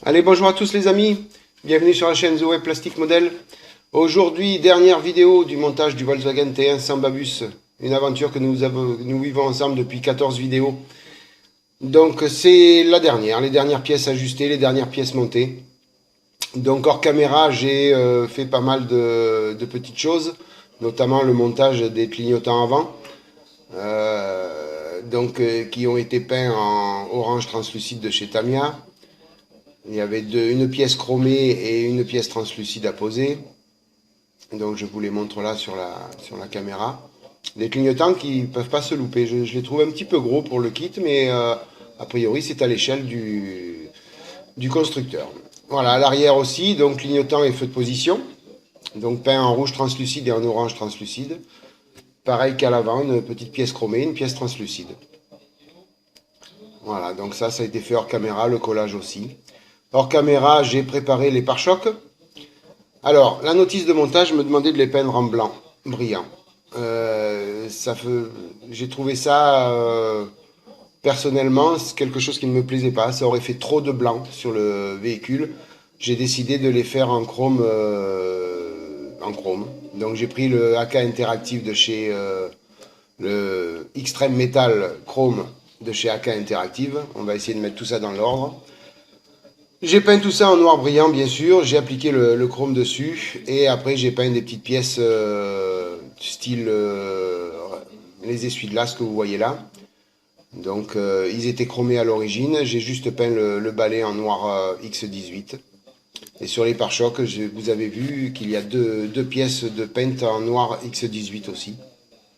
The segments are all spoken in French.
Allez, bonjour à tous les amis, bienvenue sur la chaîne The Web Plastic Model. Aujourd'hui, dernière vidéo du montage du Volkswagen T1 Samba Bus, une aventure que nous vivons ensemble depuis 14 vidéos. Donc c'est la dernière, les dernières pièces ajustées, les dernières pièces montées. Donc hors caméra, j'ai fait pas mal de petites choses, notamment le montage des clignotants avant, qui ont été peints en orange translucide de chez Tamiya. Il y avait une pièce chromée et une pièce translucide à poser. Donc je vous les montre là sur la caméra. Des clignotants qui ne peuvent pas se louper. Je les trouve un petit peu gros pour le kit, mais a priori c'est à l'échelle du constructeur. Voilà, à l'arrière aussi, donc clignotant et feu de position. Donc peint en rouge translucide et en orange translucide. Pareil qu'à l'avant, une petite pièce chromée, une pièce translucide. Voilà, donc ça a été fait hors caméra, le collage aussi. Hors caméra, j'ai préparé les pare-chocs. Alors, la notice de montage me demandait de les peindre en blanc, brillant. J'ai trouvé ça, personnellement, c'est quelque chose qui ne me plaisait pas. Ça aurait fait trop de blanc sur le véhicule. J'ai décidé de les faire en chrome. Donc j'ai pris le AK Interactive de chez le Extreme Metal Chrome de chez AK Interactive. On va essayer de mettre tout ça dans l'ordre. J'ai peint tout ça en noir brillant, bien sûr. J'ai appliqué le chrome dessus. Et après, j'ai peint des petites pièces style les essuie-glaces que vous voyez là. Donc, ils étaient chromés à l'origine. J'ai juste peint le balai en noir X18. Et sur les pare-chocs, vous avez vu qu'il y a deux pièces de peinte en noir X18 aussi,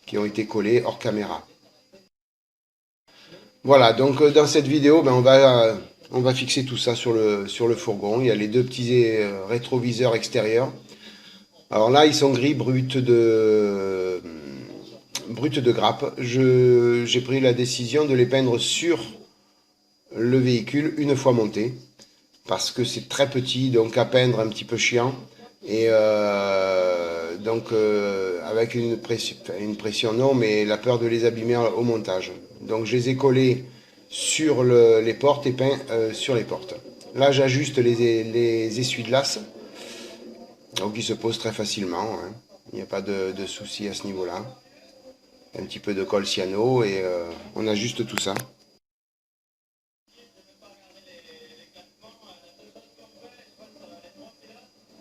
qui ont été collées hors caméra. Voilà, donc dans cette vidéo, on va fixer tout ça sur le fourgon. Il y a les deux petits rétroviseurs extérieurs. Alors là, ils sont gris brut de grappe. J'ai pris la décision de les peindre sur le véhicule une fois monté. Parce que c'est très petit, donc à peindre un petit peu chiant. Et avec une pression non, mais la peur de les abîmer au montage. Donc je les ai collés sur les portes et peints sur les portes. Là j'ajuste les essuie-glaces, donc ils se posent très facilement, hein. Il n'y a pas de souci à ce niveau-là. Un petit peu de colle cyano et on ajuste tout ça.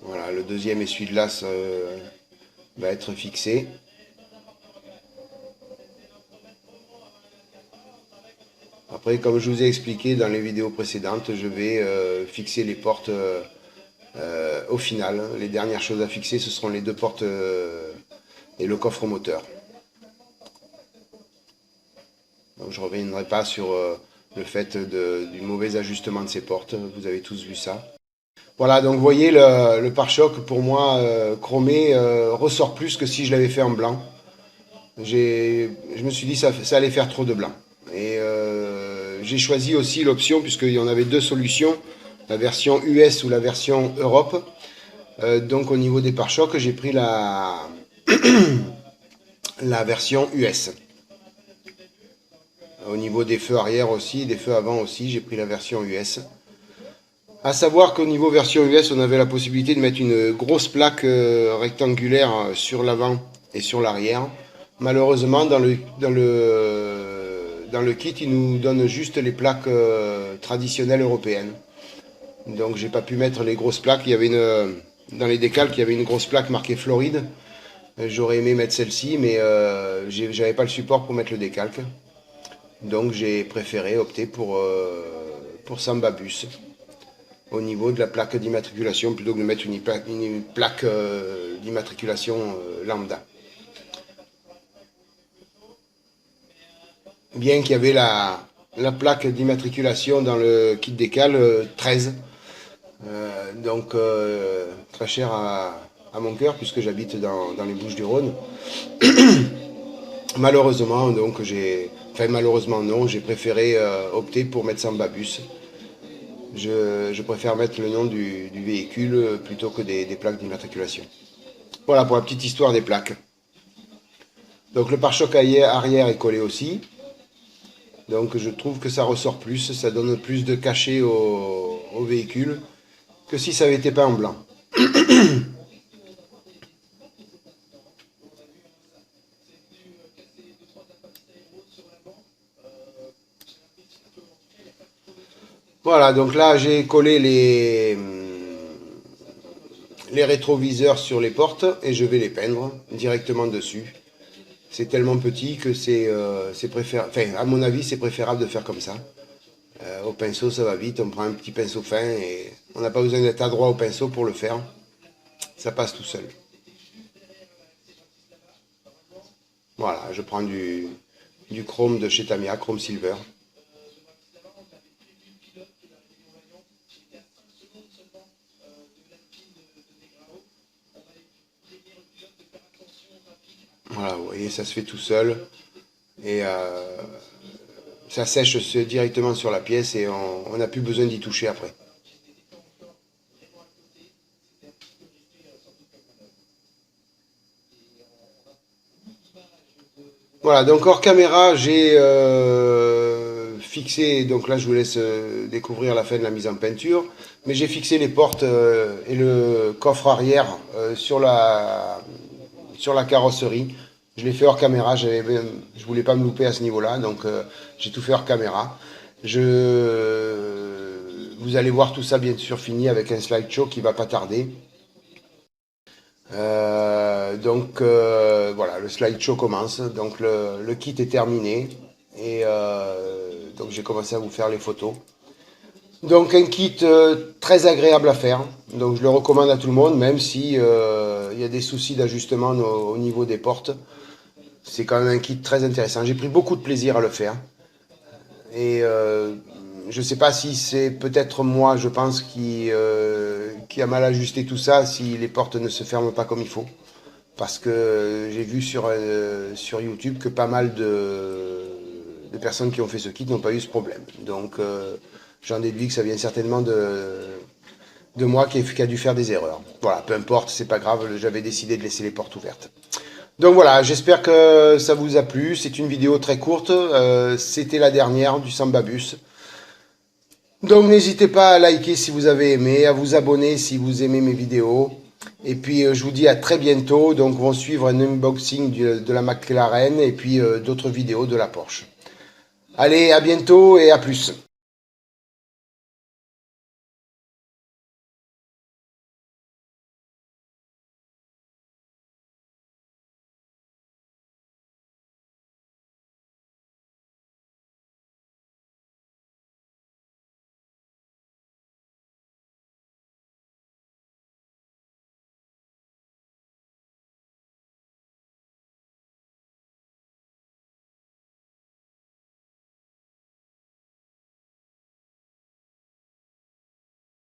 Voilà, le deuxième essuie-glace va être fixé. Après, comme je vous ai expliqué dans les vidéos précédentes, je vais fixer les portes au final. Les dernières choses à fixer, ce seront les deux portes et le coffre moteur. Donc, je ne reviendrai pas sur le fait du mauvais ajustement de ces portes. Vous avez tous vu ça. Voilà, donc vous voyez, le pare-choc, pour moi, chromé, ressort plus que si je l'avais fait en blanc. Je me suis dit ça allait faire trop de blanc. Et j'ai choisi aussi l'option, puisqu'il y en avait deux solutions, la version US ou la version Europe. Donc au niveau des pare-chocs, j'ai pris la version US. Au niveau des feux arrière aussi, des feux avant aussi, j'ai pris la version US. À savoir qu'au niveau version US, on avait la possibilité de mettre une grosse plaque rectangulaire sur l'avant et sur l'arrière. Malheureusement, dans le kit, il nous donne juste les plaques traditionnelles européennes. Donc j'ai pas pu mettre les grosses plaques. Il y avait dans les décalques, il y avait une grosse plaque marquée Floride. J'aurais aimé mettre celle-ci, mais j'avais pas le support pour mettre le décalque. Donc j'ai préféré opter pour Samba Bus au niveau de la plaque d'immatriculation plutôt que de mettre une plaque d'immatriculation lambda. Bien qu'il y avait la plaque d'immatriculation dans le kit décal 13, très cher à mon cœur puisque j'habite dans les Bouches-du-Rhône. Malheureusement, malheureusement non, j'ai préféré opter pour mettre Samba Bus. Je préfère mettre le nom du véhicule plutôt que des plaques d'immatriculation. Voilà pour la petite histoire des plaques. Donc le pare-choc arrière est collé aussi. Donc je trouve que ça ressort plus, ça donne plus de cachet au au véhicule que si ça avait été peint en blanc. Voilà, donc là j'ai collé les rétroviseurs sur les portes et je vais les peindre directement dessus. C'est tellement petit que c'est préférable, enfin à mon avis c'est préférable de faire comme ça. Au pinceau ça va vite, on prend un petit pinceau fin et on n'a pas besoin d'être adroit au pinceau pour le faire. Ça passe tout seul. Voilà, je prends du chrome de chez Tamiya, chrome silver. Voilà, vous voyez, ça se fait tout seul. Et ça sèche directement sur la pièce et on n'a plus besoin d'y toucher après. Voilà, donc hors caméra, j'ai fixé, donc là je vous laisse découvrir la fin de la mise en peinture, mais j'ai fixé les portes et le coffre arrière sur la carrosserie. Je l'ai fait hors caméra, je voulais pas me louper à ce niveau-là, donc j'ai tout fait hors caméra. Vous allez voir tout ça bien sûr fini avec un slideshow qui va pas tarder. Voilà, le slideshow commence. Donc le kit est terminé et donc j'ai commencé à vous faire les photos. Donc un kit très agréable à faire. Donc je le recommande à tout le monde, même si il y a des soucis d'ajustement au niveau des portes. C'est quand même un kit très intéressant. J'ai pris beaucoup de plaisir à le faire. Et je ne sais pas si c'est peut-être moi, je pense, qui a mal ajusté tout ça, si les portes ne se ferment pas comme il faut. Parce que j'ai vu sur YouTube que pas mal de personnes qui ont fait ce kit n'ont pas eu ce problème. Donc j'en déduis que ça vient certainement de moi qui a dû faire des erreurs. Voilà, peu importe, c'est pas grave, j'avais décidé de laisser les portes ouvertes. Donc voilà, j'espère que ça vous a plu. C'est une vidéo très courte. C'était la dernière du Sambabus. Donc n'hésitez pas à liker si vous avez aimé, à vous abonner si vous aimez mes vidéos. Et puis je vous dis à très bientôt. Donc vont suivre un unboxing de la McLaren et puis d'autres vidéos de la Porsche. Allez, à bientôt et à plus.